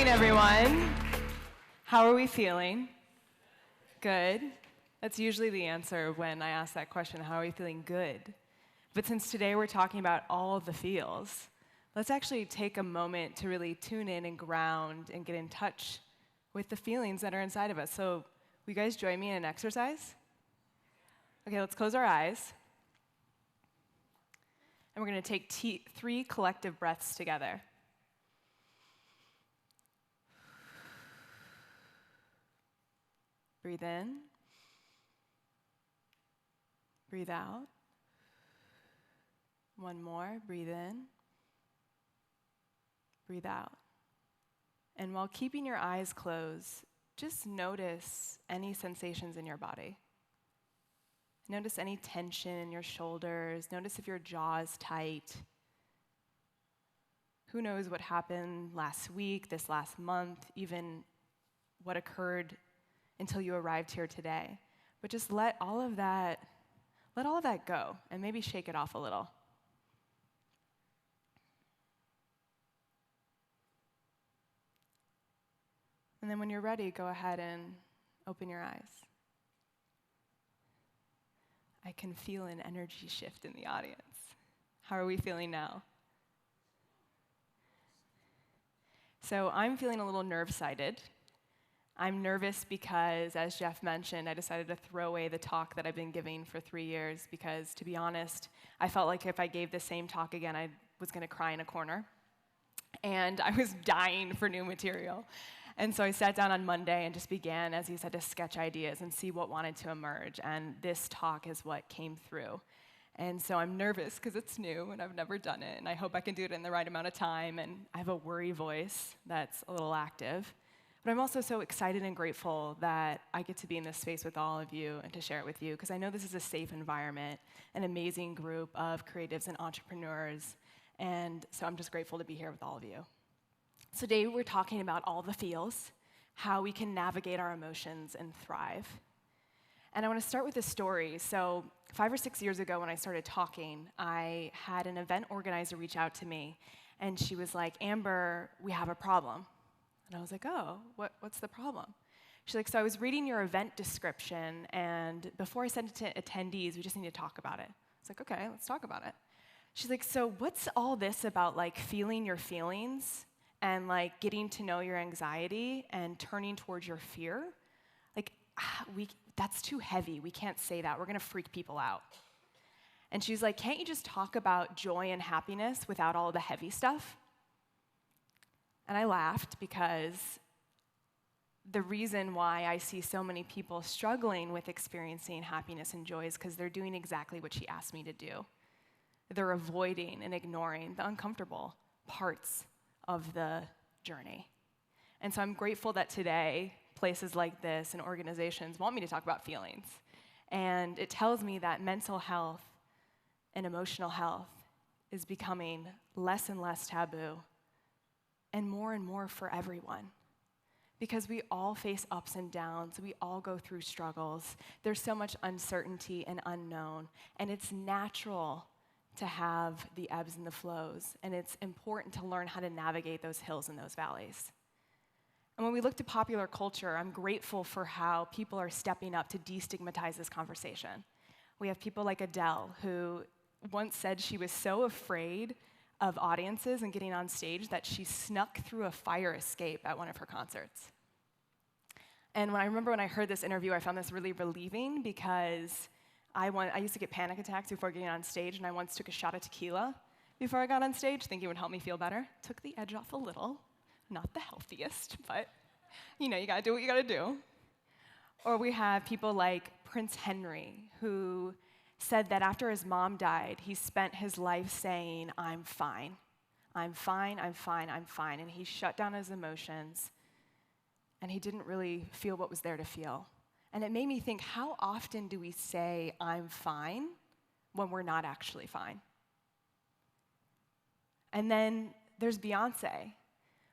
everyone. How are we feeling? Good. That's usually the answer when I ask that question, how are we feeling? Good. But since today we're talking about all of the feels, let's actually take a moment to really tune in and ground and get in touch with the feelings that are inside of us. So will you guys join me in an exercise? Okay, let's close our eyes. And we're going to take 3 collective breaths together. Breathe in. Breathe out. One more. Breathe in. Breathe out. And while keeping your eyes closed, just notice any sensations in your body. Notice any tension in your shoulders. Notice if your jaw is tight. Who knows what happened last week, this last month, even what occurred until you arrived here today. But just let all of that go and maybe shake it off a little. And then when you're ready, go ahead and open your eyes. I can feel an energy shift in the audience. How are we feeling now? So I'm feeling a little nerve-sided. I'm nervous because, as Jeff mentioned, I decided to throw away the talk that I've been giving for 3 years because, to be honest, I felt like if I gave the same talk again, I was going to cry in a corner. And I was dying for new material. And so I sat down on Monday and just began, as he said, to sketch ideas and see what wanted to emerge. And this talk is what came through. And so I'm nervous because it's new and I've never done it. And I hope I can do it in the right amount of time. And I have a worry voice that's a little active. But I'm also so excited and grateful that I get to be in this space with all of you and to share it with you, because I know this is a safe environment, an amazing group of creatives and entrepreneurs, and so I'm just grateful to be here with all of you. So today we're talking about all the feels, how we can navigate our emotions and thrive. And I want to start with a story. So 5 or 6 years ago when I started talking, I had an event organizer reach out to me, and she was like, Amber, we have a problem. And I was like, oh, what's the problem? She's like, so I was reading your event description, and before I sent it to attendees, we just need to talk about it. I was like, okay, let's talk about it. She's like, so what's all this about, like, feeling your feelings and, like, getting to know your anxiety and turning towards your fear? Like, that's too heavy. We can't say that. We're going to freak people out. And she's like, can't you just talk about joy and happiness without all the heavy stuff? And I laughed because the reason why I see so many people struggling with experiencing happiness and joy is because they're doing exactly what she asked me to do. They're avoiding and ignoring the uncomfortable parts of the journey. And so I'm grateful that today, places like this and organizations want me to talk about feelings. And it tells me that mental health and emotional health is becoming less and less taboo and more for everyone. Because we all face ups and downs, we all go through struggles. There's so much uncertainty and unknown, and it's natural to have the ebbs and the flows, and it's important to learn how to navigate those hills and those valleys. And when we look to popular culture, I'm grateful for how people are stepping up to destigmatize this conversation. We have people like Adele, who once said she was so afraid of audiences and getting on stage that she snuck through a fire escape at one of her concerts. And I remember when I heard this interview, I found this really relieving because I used to get panic attacks before getting on stage, and I once took a shot of tequila before I got on stage, thinking it would help me feel better. Took the edge off a little. Not the healthiest, but you gotta do what you gotta do. Or we have people like Prince Henry, who said that after his mom died, he spent his life saying, I'm fine. I'm fine, I'm fine, I'm fine. And he shut down his emotions, and he didn't really feel what was there to feel. And it made me think, how often do we say, I'm fine, when we're not actually fine? And then there's Beyonce,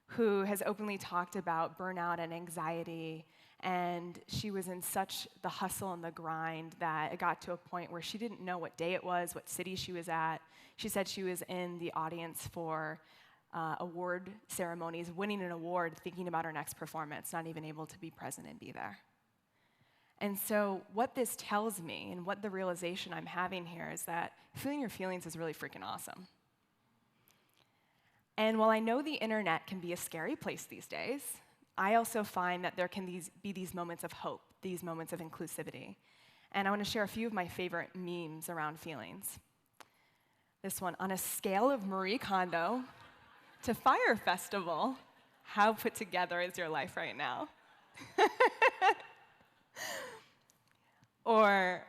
who has openly talked about burnout and anxiety, and she was in such the hustle and the grind that it got to a point where she didn't know what day it was, what city she was at. She said she was in the audience for award ceremonies, winning an award, thinking about our next performance, not even able to be present and be there. And so what this tells me, and what the realization I'm having here, is that feeling your feelings is really freaking awesome. And while I know the internet can be a scary place these days, I also find that there can be these moments of hope, these moments of inclusivity. And I want to share a few of my favorite memes around feelings. This one: on a scale of Marie Kondo to Fire Festival, how put together is your life right now? Or,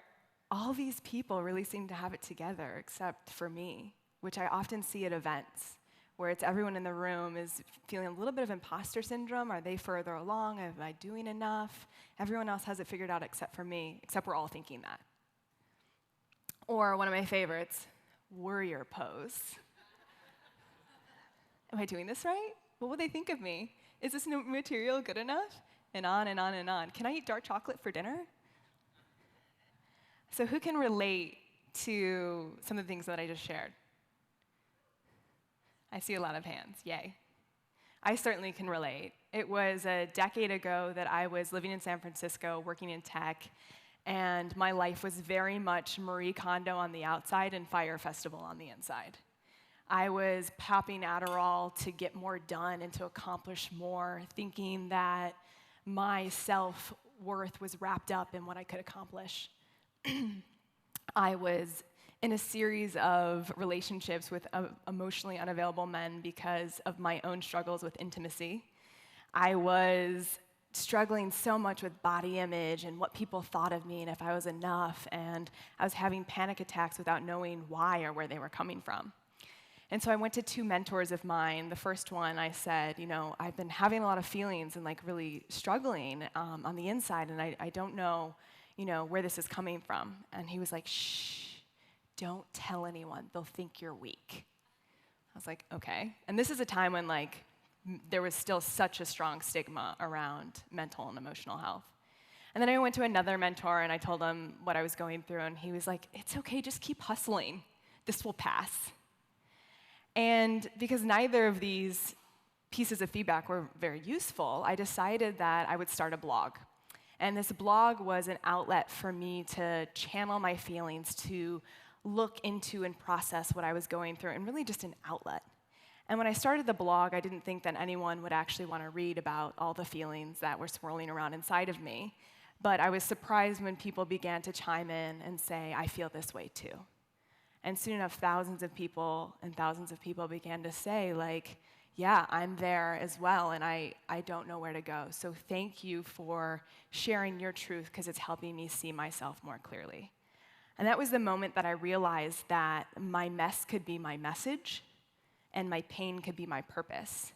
all these people really seem to have it together except for me, which I often see at events, where it's everyone in the room is feeling a little bit of imposter syndrome. Are they further along? Am I doing enough? Everyone else has it figured out except for me, except we're all thinking that. Or one of my favorites, warrior pose. Am I doing this right? What will they think of me? Is this new material good enough? And on and on and on. Can I eat dark chocolate for dinner? So who can relate to some of the things that I just shared? I see a lot of hands, yay. I certainly can relate. It was a decade ago that I was living in San Francisco, working in tech, and my life was very much Marie Kondo on the outside and Fire Festival on the inside. I was popping Adderall to get more done and to accomplish more, thinking that my self-worth was wrapped up in what I could accomplish. I was in a series of relationships with emotionally unavailable men because of my own struggles with intimacy. I was struggling so much with body image and what people thought of me and if I was enough, and I was having panic attacks without knowing why or where they were coming from. And so I went to two mentors of mine. The first one, I said, I've been having a lot of feelings and really struggling on the inside, and I don't know, where this is coming from. And he was like, shh, don't tell anyone. They'll think you're weak. I was like, okay. And this is a time when there was still such a strong stigma around mental and emotional health. And then I went to another mentor and I told him what I was going through, and he was like, it's okay, just keep hustling. This will pass. And because neither of these pieces of feedback were very useful, I decided that I would start a blog. And this blog was an outlet for me to channel my feelings, to look into and process what I was going through, and really just an outlet. And when I started the blog, I didn't think that anyone would actually want to read about all the feelings that were swirling around inside of me. But I was surprised when people began to chime in and say, I feel this way too. And soon enough, thousands of people began to say, yeah, I'm there as well, and I don't know where to go. So thank you for sharing your truth, because it's helping me see myself more clearly. And that was the moment that I realized that my mess could be my message, and my pain could be my purpose.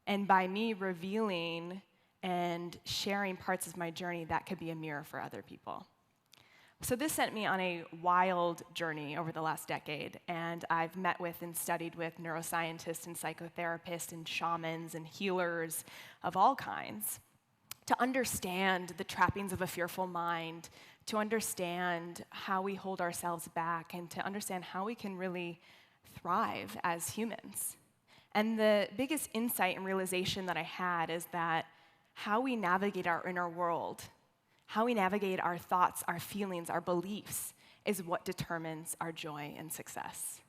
And by me revealing and sharing parts of my journey, that could be a mirror for other people. So this sent me on a wild journey over the last decade, and I've met with and studied with neuroscientists and psychotherapists and shamans and healers of all kinds to understand the trappings of a fearful mind, to understand how we hold ourselves back, and to understand how we can really thrive as humans. And the biggest insight and realization that I had is that how we navigate our inner world, how we navigate our thoughts, our feelings, our beliefs, is what determines our joy and success.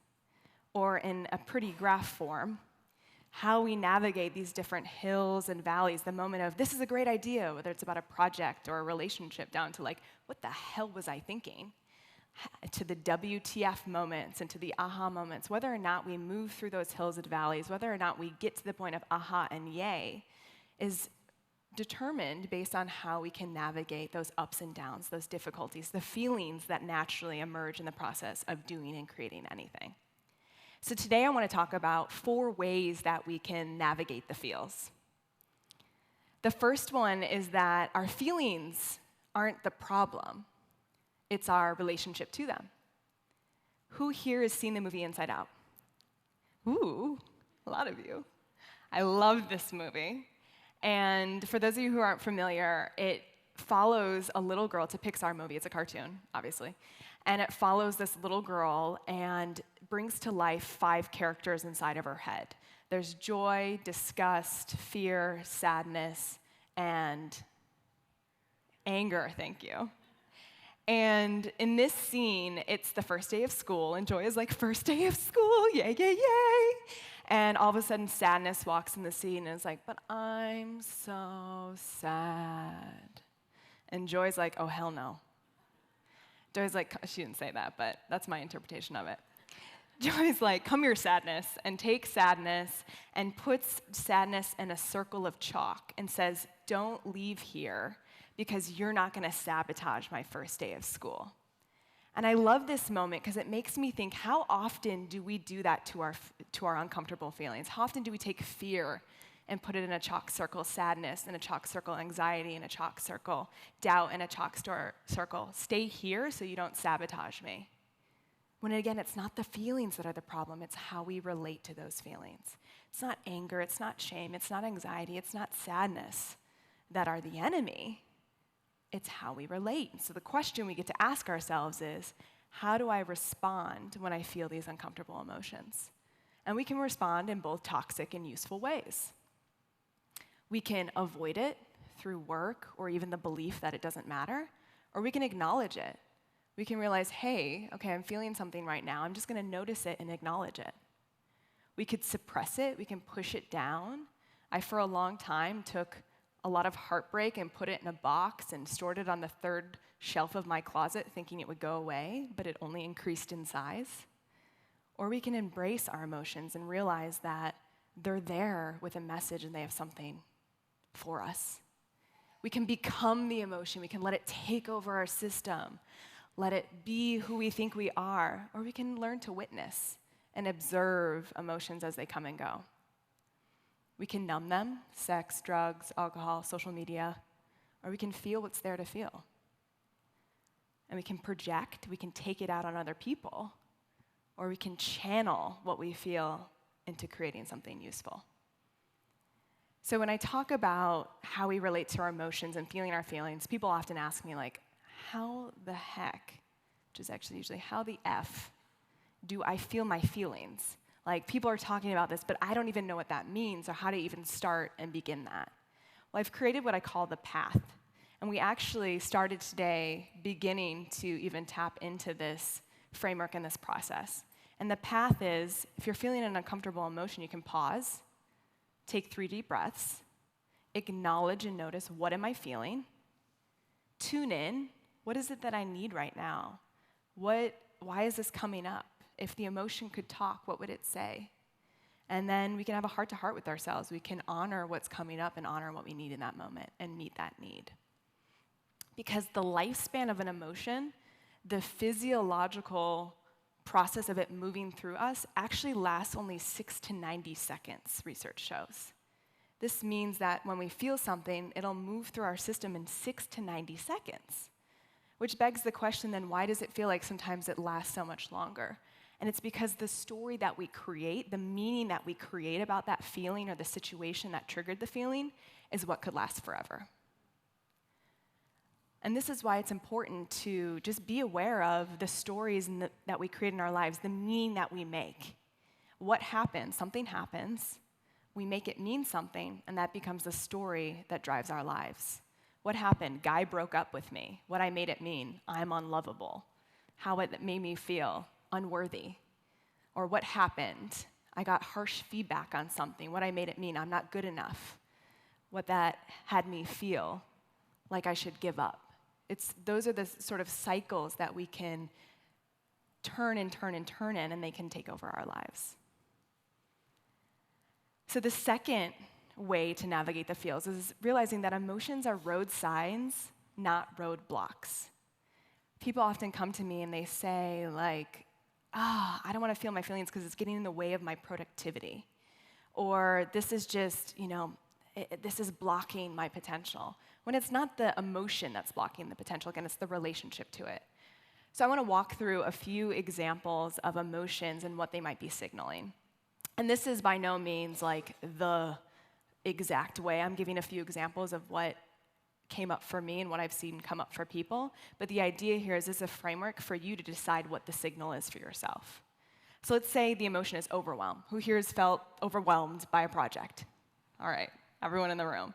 Or in a pretty graph form, how we navigate these different hills and valleys, the moment of, this is a great idea, whether it's about a project or a relationship, down to what the hell was I thinking? To the WTF moments and to the aha moments, whether or not we move through those hills and valleys, whether or not we get to the point of aha and yay, is determined based on how we can navigate those ups and downs, those difficulties, the feelings that naturally emerge in the process of doing and creating anything. So today I want to talk about 4 ways that we can navigate the feels. The first one is that our feelings aren't the problem. It's our relationship to them. Who here has seen the movie Inside Out? Ooh, a lot of you. I love this movie. And for those of you who aren't familiar, it follows a little girl. It's a Pixar movie. It's a cartoon, obviously. And it follows this little girl, and brings to life 5 characters inside of her head. There's joy, disgust, fear, sadness, and anger, thank you. And in this scene, it's the first day of school, and Joy is like, first day of school, yay, yay, yay. And all of a sudden, sadness walks in the scene and is like, but I'm so sad. And Joy's like, oh, hell no. Joy's like, she didn't say that, but that's my interpretation of it. Joy's like, come here, sadness, and takes sadness and puts sadness in a circle of chalk and says, don't leave here because you're not going to sabotage my first day of school. And I love this moment because it makes me think, how often do we do that to our uncomfortable feelings? How often do we take fear and put it in a chalk circle, sadness in a chalk circle, anxiety in a chalk circle, doubt in a chalk circle? Stay here so you don't sabotage me. When again, it's not the feelings that are the problem, it's how we relate to those feelings. It's not anger, it's not shame, it's not anxiety, it's not sadness that are the enemy. It's how we relate. And so the question we get to ask ourselves is, how do I respond when I feel these uncomfortable emotions? And we can respond in both toxic and useful ways. We can avoid it through work or even the belief that it doesn't matter, or we can acknowledge it. We can realize, hey, okay, I'm feeling something right now. I'm just going to notice it and acknowledge it. We could suppress it. We can push it down. I, for a long time, took a lot of heartbreak and put it in a box and stored it on the 3rd shelf of my closet thinking it would go away, but it only increased in size. Or we can embrace our emotions and realize that they're there with a message and they have something for us. We can become the emotion. We can let it take over our system. Let it be who we think we are. Or we can learn to witness and observe emotions as they come and go. We can numb them, sex, drugs, alcohol, social media, or we can feel what's there to feel. And we can project, we can take it out on other people, or we can channel what we feel into creating something useful. So when I talk about how we relate to our emotions and feeling our feelings, people often ask me, like, how the heck, which is actually usually how the F, do I feel my feelings? Like, people are talking about this, but I don't even know what that means or how to even start and begin that. Well, I've created what I call the path. And we actually started today beginning to even tap into this framework and this process. And the path is, if you're feeling an uncomfortable emotion, you can pause, take 3 deep breaths, acknowledge and notice, what am I feeling? Tune in, what is it that I need right now? Why is this coming up? If the emotion could talk, what would it say? And then we can have a heart-to-heart with ourselves. We can honor what's coming up and honor what we need in that moment and meet that need. Because the lifespan of an emotion, the physiological process of it moving through us actually lasts only 6 to 90 seconds, research shows. This means that when we feel something, it'll move through our system in 6 to 90 seconds. Which begs the question then, why does it feel like sometimes it lasts so much longer? And it's because the story that we create, the meaning that we create about that feeling or the situation that triggered the feeling is what could last forever. And this is why it's important to just be aware of the stories that we create in our lives, the meaning that we make. What happens? Something happens. We make it mean something, and that becomes the story that drives our lives. What happened? Guy broke up with me. What I made it mean? I'm unlovable. How it made me feel? Unworthy. Or what happened? I got harsh feedback on something. What I made it mean? I'm not good enough. What that had me feel? Like I should give up. Those are the sort of cycles that we can turn and turn and turn in, and they can take over our lives. So the second way to navigate the feels is realizing that emotions are road signs, not roadblocks. People often come to me and they say, like, I don't want to feel my feelings because it's getting in the way of my productivity. Or this is just, this is blocking my potential. When it's not the emotion that's blocking the potential, again, it's the relationship to it. So I want to walk through a few examples of emotions and what they might be signaling. And this is by no means like the exact way. I'm giving a few examples of what came up for me and what I've seen come up for people. But the idea here is this is a framework for you to decide what the signal is for yourself. So let's say the emotion is overwhelm. Who here has felt overwhelmed by a project? All right, everyone in the room.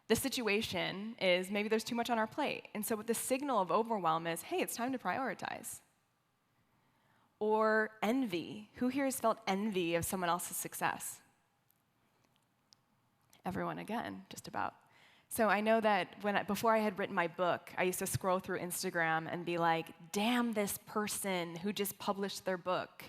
The situation is maybe there's too much on our plate. And so the signal of overwhelm is, hey, it's time to prioritize. Or envy. Who here has felt envy of someone else's success? Everyone again, just about. So I know that before I had written my book, I used to scroll through Instagram and be like, damn this person who just published their book.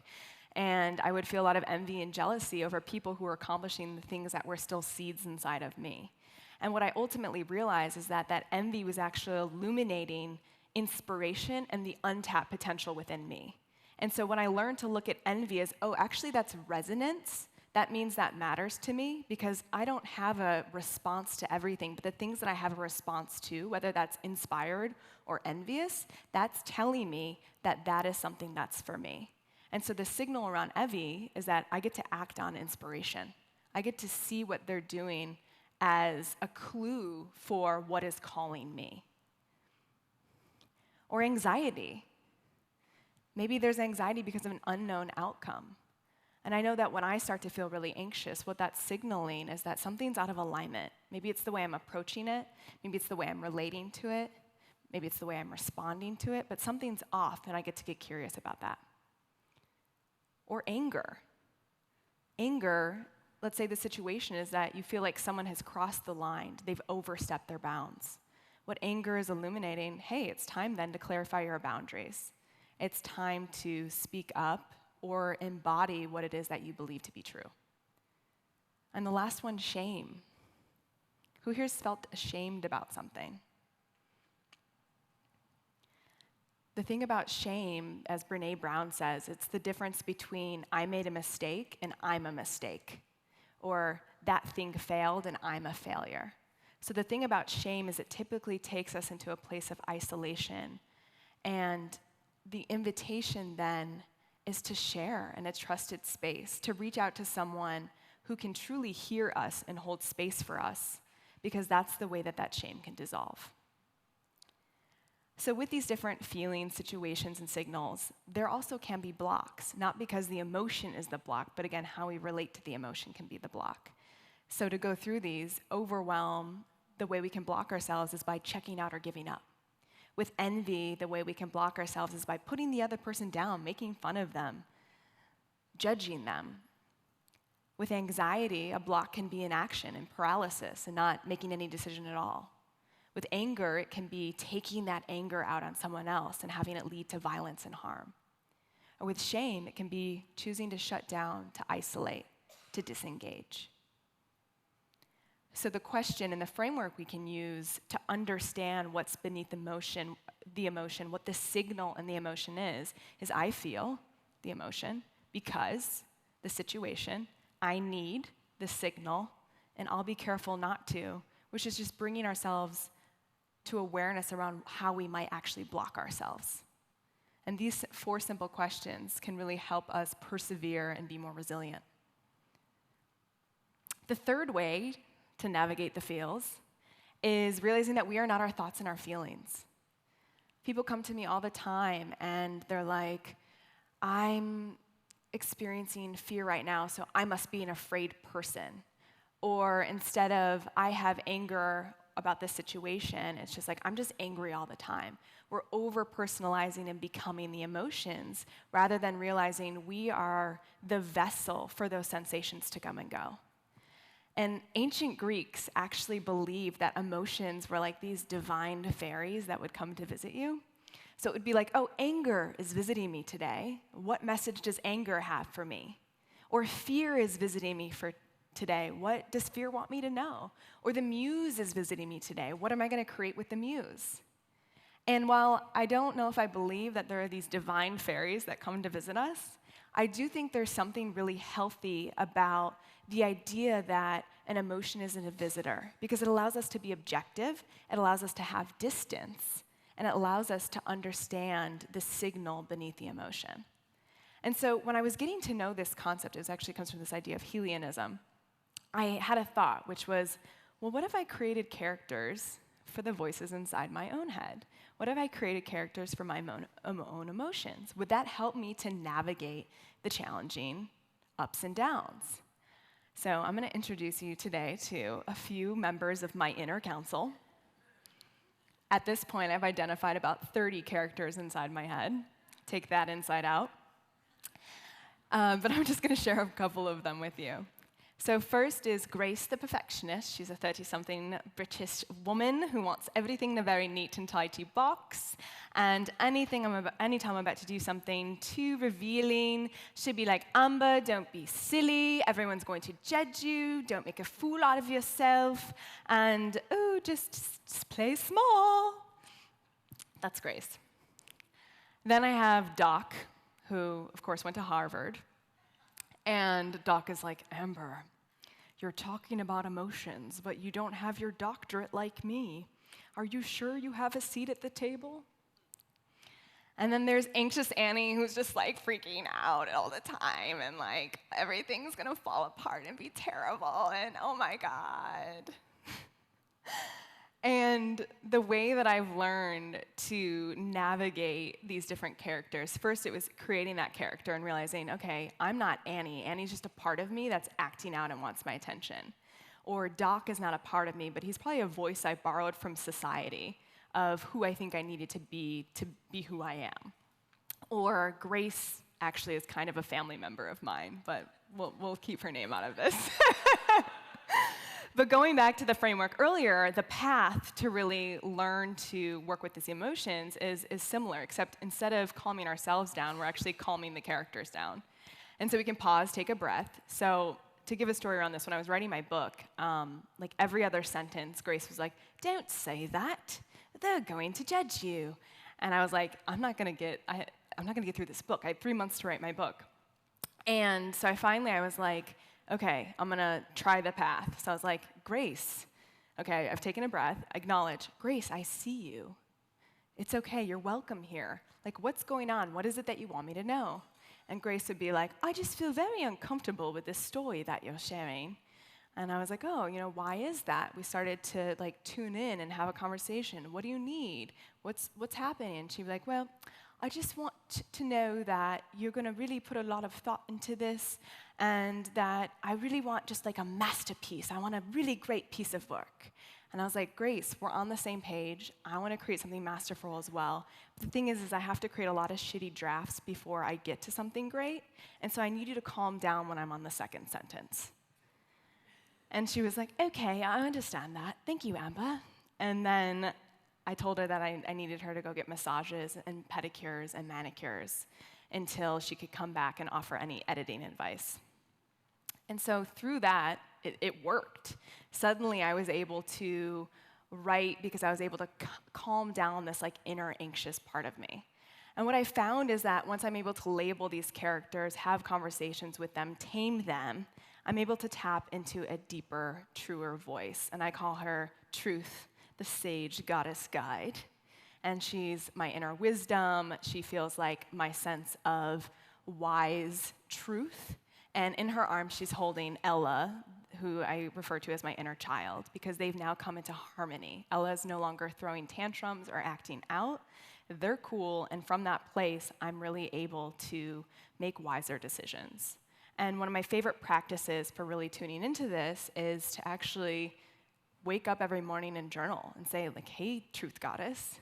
And I would feel a lot of envy and jealousy over people who were accomplishing the things that were still seeds inside of me. And what I ultimately realized is that that envy was actually illuminating inspiration and the untapped potential within me. And so when I learned to look at envy as, oh, actually that's resonance, that means that matters to me because I don't have a response to everything, but the things that I have a response to, whether that's inspired or envious, that's telling me that that is something that's for me. And so the signal around envy is that I get to act on inspiration. I get to see what they're doing as a clue for what is calling me. Or anxiety. Maybe there's anxiety because of an unknown outcome. And I know that when I start to feel really anxious, what that's signaling is that something's out of alignment. Maybe it's the way I'm approaching it. Maybe it's the way I'm relating to it. Maybe it's the way I'm responding to it. But something's off, and I get to get curious about that. Or anger. Anger, let's say the situation is that you feel like someone has crossed the line. They've overstepped their bounds. What anger is illuminating, hey, it's time then to clarify your boundaries. It's time to speak up or embody what it is that you believe to be true. And the last one, shame. Who here's felt ashamed about something? The thing about shame, as Brené Brown says, it's the difference between I made a mistake and I'm a mistake, or that thing failed and I'm a failure. So the thing about shame is it typically takes us into a place of isolation, and the invitation then is to share in a trusted space, to reach out to someone who can truly hear us and hold space for us, because that's the way that that shame can dissolve. So with these different feelings, situations, and signals, there also can be blocks, not because the emotion is the block, but again, how we relate to the emotion can be the block. So to go through these, overwhelm, the way we can block ourselves is by checking out or giving up. With envy, the way we can block ourselves is by putting the other person down, making fun of them, judging them. With anxiety, a block can be inaction and paralysis and not making any decision at all. With anger, it can be taking that anger out on someone else and having it lead to violence and harm. Or with shame, it can be choosing to shut down, to isolate, to disengage. So the question and the framework we can use to understand what's beneath the emotion, what the signal in the emotion is I feel the emotion because the situation, I need the signal, and I'll be careful not to, which is just bringing ourselves to awareness around how we might actually block ourselves. And these 4 simple questions can really help us persevere and be more resilient. The third way to navigate the feels is realizing that we are not our thoughts and our feelings. People come to me all the time and they're like, I'm experiencing fear right now, so I must be an afraid person. Or instead of, I have anger about this situation, it's just like, I'm just angry all the time. We're over-personalizing and becoming the emotions rather than realizing we are the vessel for those sensations to come and go. And ancient Greeks actually believed that emotions were like these divine fairies that would come to visit you. So it would be like, oh, anger is visiting me today. What message does anger have for me? Or fear is visiting me for today. What does fear want me to know? Or the muse is visiting me today. What am I going to create with the muse? And while I don't know if I believe that there are these divine fairies that come to visit us, I do think there's something really healthy about the idea that an emotion isn't a visitor, because it allows us to be objective, it allows us to have distance, and it allows us to understand the signal beneath the emotion. And so when I was getting to know this concept, it actually comes from this idea of Helionism, I had a thought, which was, well, what if I created characters for the voices inside my own head? What if I created characters for my own emotions? Would that help me to navigate the challenging ups and downs? So I'm going to introduce you today to a few members of my inner council. At this point, I've identified about 30 characters inside my head. Take that inside out. But I'm just going to share a couple of them with you. So first is Grace the perfectionist. She's a 30-something British woman who wants everything in a very neat and tidy box. And anytime I'm about to do something too revealing, she'd be like, Amber, don't be silly. Everyone's going to judge you. Don't make a fool out of yourself. And, oh, just play small. That's Grace. Then I have Doc, who, of course, went to Harvard. And Doc is like, Amber, you're talking about emotions, but you don't have your doctorate like me. Are you sure you have a seat at the table? And then there's anxious Annie, who's just like freaking out all the time, and like everything's gonna fall apart and be terrible, and oh my God. And the way that I've learned to navigate these different characters, first it was creating that character and realizing, okay, I'm not Annie. Annie's just a part of me that's acting out and wants my attention. Or Doc is not a part of me, but he's probably a voice I borrowed from society of who I think I needed to be who I am. Or Grace actually is kind of a family member of mine, but we'll keep her name out of this. But going back to the framework earlier, the path to really learn to work with these emotions is similar, except instead of calming ourselves down, we're actually calming the characters down. And so we can pause, take a breath. So to give a story around this, when I was writing my book, like every other sentence, Grace was like, don't say that. They're going to judge you. And I was like, I'm not gonna get through this book. I had 3 months to write my book. And so I was like, okay, I'm gonna try the path. So I was like, Grace, okay, I've taken a breath, acknowledge, Grace, I see you. It's okay, you're welcome here. Like, what's going on? What is it that you want me to know? And Grace would be like, I just feel very uncomfortable with this story that you're sharing. And I was like, oh, why is that? We started to like tune in and have a conversation. What do you need? What's happening? And she'd be like, well, I just want to know that you're going to really put a lot of thought into this, and that I really want just like a masterpiece. I want a really great piece of work. And I was like, Grace, we're on the same page. I want to create something masterful as well. But the thing is I have to create a lot of shitty drafts before I get to something great. And so I need you to calm down when I'm on the second sentence. And she was like, okay, I understand that. Thank you, Amber. And then I told her that I needed her to go get massages and pedicures and manicures until she could come back and offer any editing advice. And so through that, it worked. Suddenly I was able to write because I was able to calm down this like inner anxious part of me. And what I found is that once I'm able to label these characters, have conversations with them, tame them, I'm able to tap into a deeper, truer voice. And I call her Truth, the sage goddess guide. And she's my inner wisdom. She feels like my sense of wise truth. And in her arms, she's holding Ella, who I refer to as my inner child, because they've now come into harmony. Ella is no longer throwing tantrums or acting out. They're cool, and from that place, I'm really able to make wiser decisions. And one of my favorite practices for really tuning into this is to actually wake up every morning and journal and say, like, hey, truth goddess,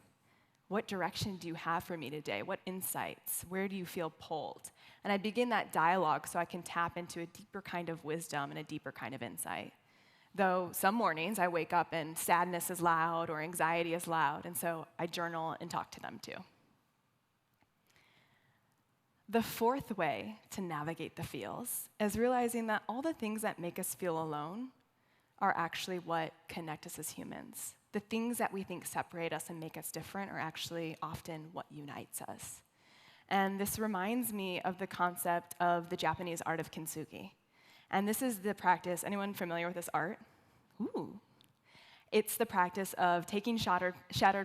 what direction do you have for me today? What insights? Where do you feel pulled? And I begin that dialogue so I can tap into a deeper kind of wisdom and a deeper kind of insight. Though some mornings I wake up and sadness is loud or anxiety is loud, and so I journal and talk to them too. The fourth way to navigate the feels is realizing that all the things that make us feel alone are actually what connect us as humans. The things that we think separate us and make us different are actually often what unites us. And this reminds me of the concept of the Japanese art of kintsugi. And this is the practice, anyone familiar with this art? Ooh. It's the practice of taking shattered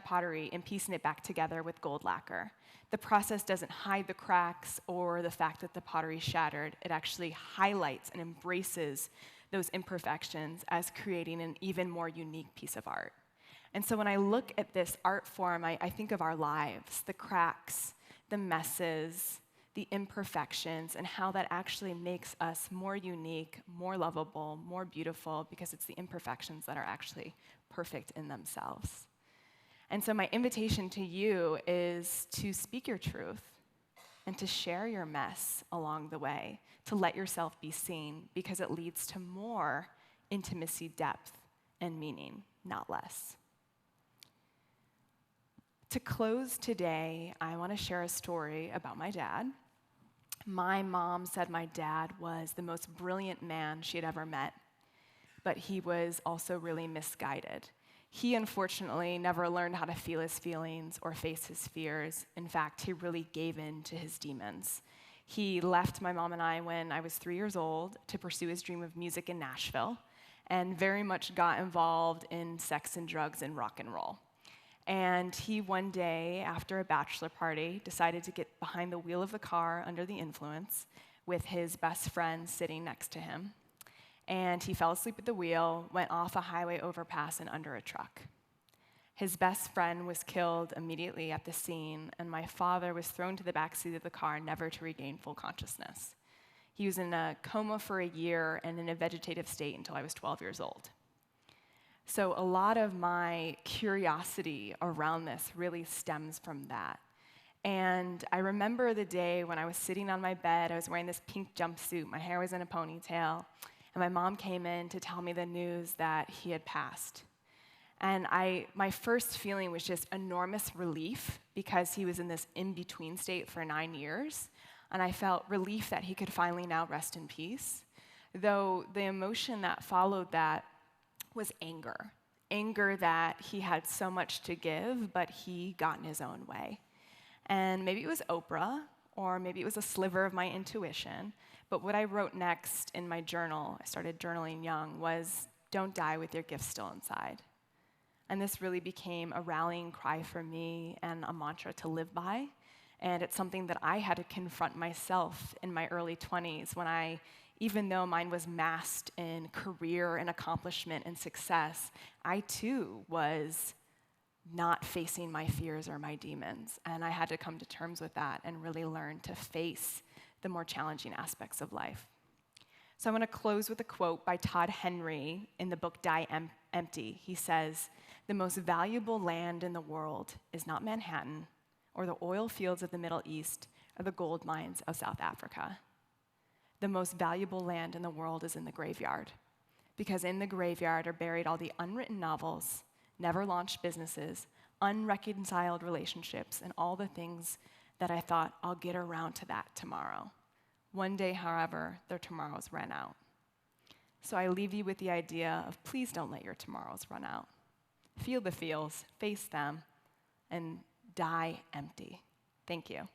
pottery and piecing it back together with gold lacquer. The process doesn't hide the cracks or the fact that the pottery shattered. It actually highlights and embraces those imperfections as creating an even more unique piece of art. And so when I look at this art form, I think of our lives, the cracks, the messes, the imperfections, and how that actually makes us more unique, more lovable, more beautiful, because it's the imperfections that are actually perfect in themselves. And so my invitation to you is to speak your truth and to share your mess along the way, to let yourself be seen, because it leads to more intimacy, depth, and meaning, not less. To close today, I want to share a story about my dad. My mom said my dad was the most brilliant man she had ever met, but he was also really misguided. He, unfortunately, never learned how to feel his feelings or face his fears. In fact, he really gave in to his demons. He left my mom and I when I was 3 years old to pursue his dream of music in Nashville, and very much got involved in sex and drugs and rock and roll. And he, one day, after a bachelor party, decided to get behind the wheel of the car under the influence with his best friend sitting next to him. And he fell asleep at the wheel, went off a highway overpass and under a truck. His best friend was killed immediately at the scene, and my father was thrown to the backseat of the car, never to regain full consciousness. He was in a coma for a year and in a vegetative state until I was 12 years old. So a lot of my curiosity around this really stems from that. And I remember the day when I was sitting on my bed, I was wearing this pink jumpsuit, my hair was in a ponytail, and my mom came in to tell me the news that he had passed. And my first feeling was just enormous relief, because he was in this in-between state for 9 years, and I felt relief that he could finally now rest in peace. Though the emotion that followed that was anger. Anger that he had so much to give, but he got in his own way. And maybe it was Oprah, or maybe it was a sliver of my intuition, but what I wrote next in my journal, I started journaling young, was, "Don't die with your gifts still inside." And this really became a rallying cry for me and a mantra to live by. And it's something that I had to confront myself in my early 20s when even though mine was masked in career and accomplishment and success, I too was not facing my fears or my demons. And I had to come to terms with that and really learn to face the more challenging aspects of life. So I'm going to close with a quote by Todd Henry in the book Die Empty. He says, "The most valuable land in the world is not Manhattan or the oil fields of the Middle East or the gold mines of South Africa. The most valuable land in the world is in the graveyard, because in the graveyard are buried all the unwritten novels, never launched businesses, unreconciled relationships, and all the things that I thought, I'll get around to that tomorrow. One day, however, their tomorrows ran out." So I leave you with the idea of, please don't let your tomorrows run out. Feel the feels, face them, and die empty. Thank you.